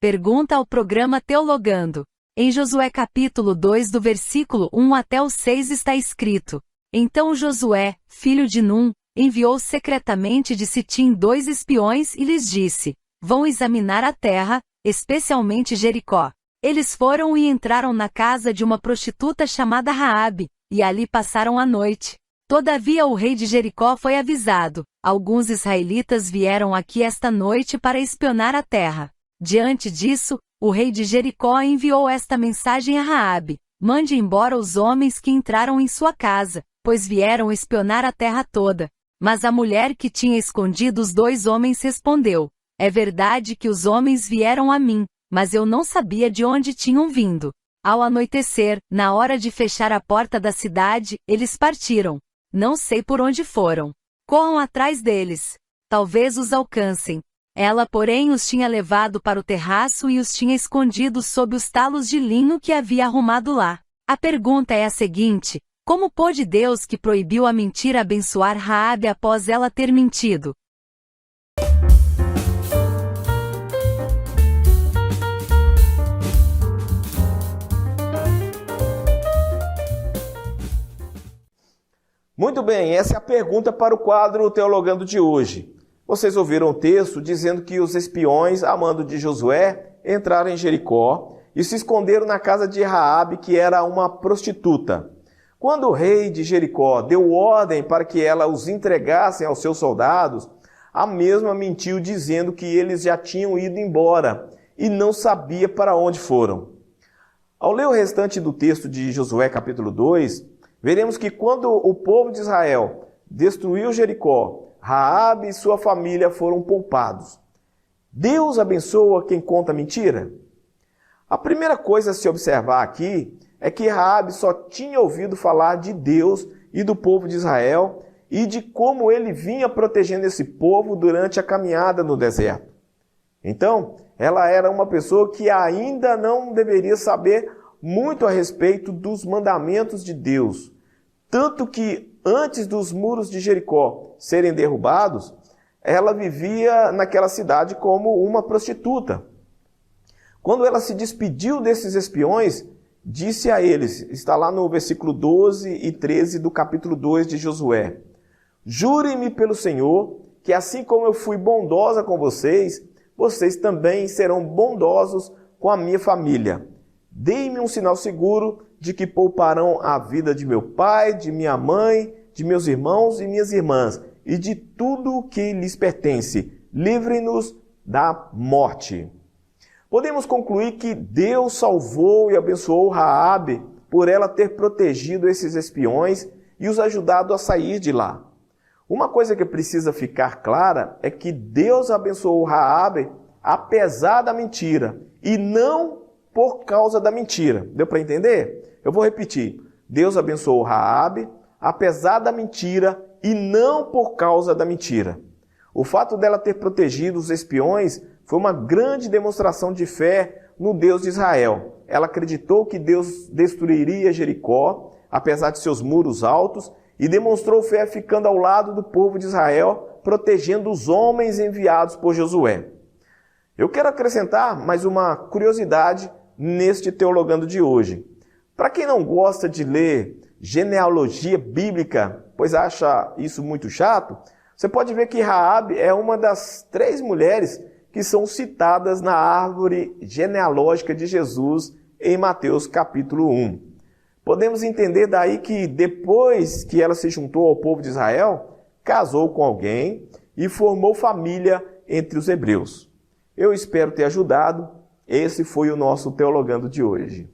Pergunta ao programa Teologando. Em Josué capítulo 2 do versículo 1 até o 6 está escrito: Então Josué, filho de Num, enviou secretamente de Sitim 2 espiões e lhes disse: Vão examinar a terra, especialmente Jericó. Eles foram e entraram na casa de uma prostituta chamada Raabe, e ali passaram a noite. Todavia o rei de Jericó foi avisado: Alguns israelitas vieram aqui esta noite para espionar a terra. Diante disso, o rei de Jericó enviou esta mensagem a Raabe: Mande embora os homens que entraram em sua casa, pois vieram espionar a terra toda. Mas a mulher que tinha escondido os 2 homens respondeu: É verdade que os homens vieram a mim, mas eu não sabia de onde tinham vindo. Ao anoitecer, na hora de fechar a porta da cidade, eles partiram. Não sei por onde foram. Corram atrás deles. Talvez os alcancem. Ela, porém, os tinha levado para o terraço e os tinha escondido sob os talos de linho que havia arrumado lá. A pergunta é a seguinte: como pôde Deus que proibiu a mentira abençoar Raabe após ela ter mentido? Muito bem, essa é a pergunta para o quadro Teologando de hoje. Vocês ouviram o texto dizendo que os espiões, a mando de Josué, entraram em Jericó e se esconderam na casa de Raabe, que era uma prostituta. Quando o rei de Jericó deu ordem para que ela os entregassem aos seus soldados, a mesma mentiu dizendo que eles já tinham ido embora e não sabia para onde foram. Ao ler o restante do texto de Josué capítulo 2, veremos que quando o povo de Israel destruiu Jericó, Raabe e sua família foram poupados. Deus abençoa quem conta mentira? A primeira coisa a se observar aqui é que Raabe só tinha ouvido falar de Deus e do povo de Israel e de como ele vinha protegendo esse povo durante a caminhada no deserto. Então, ela era uma pessoa que ainda não deveria saber muito a respeito dos mandamentos de Deus. Tanto que, antes dos muros de Jericó serem derrubados, ela vivia naquela cidade como uma prostituta. Quando ela se despediu desses espiões, disse a eles, está lá no versículo 12 e 13 do capítulo 2 de Josué: Jurem-me pelo Senhor, que assim como eu fui bondosa com vocês, vocês também serão bondosos com a minha família. Deem-me um sinal seguro de que pouparão a vida de meu pai, de minha mãe, de meus irmãos e minhas irmãs, e de tudo o que lhes pertence. Livrem-nos da morte. Podemos concluir que Deus salvou e abençoou Raabe por ela ter protegido esses espiões e os ajudado a sair de lá. Uma coisa que precisa ficar clara é que Deus abençoou Raabe apesar da mentira e não por causa da mentira. Deu para entender? Eu vou repetir. Deus abençoou Raabe apesar da mentira e não por causa da mentira. O fato dela ter protegido os espiões foi uma grande demonstração de fé no Deus de Israel. Ela acreditou que Deus destruiria Jericó, apesar de seus muros altos, e demonstrou fé ficando ao lado do povo de Israel, protegendo os homens enviados por Josué. Eu quero acrescentar mais uma curiosidade neste Teologando de hoje. Para quem não gosta de ler genealogia bíblica, pois acha isso muito chato, você pode ver que Raabe é uma das 3 mulheres que são citadas na árvore genealógica de Jesus em Mateus capítulo 1. Podemos entender daí que depois que ela se juntou ao povo de Israel, casou com alguém e formou família entre os hebreus. Eu espero ter ajudado. Esse foi o nosso Teologando de hoje.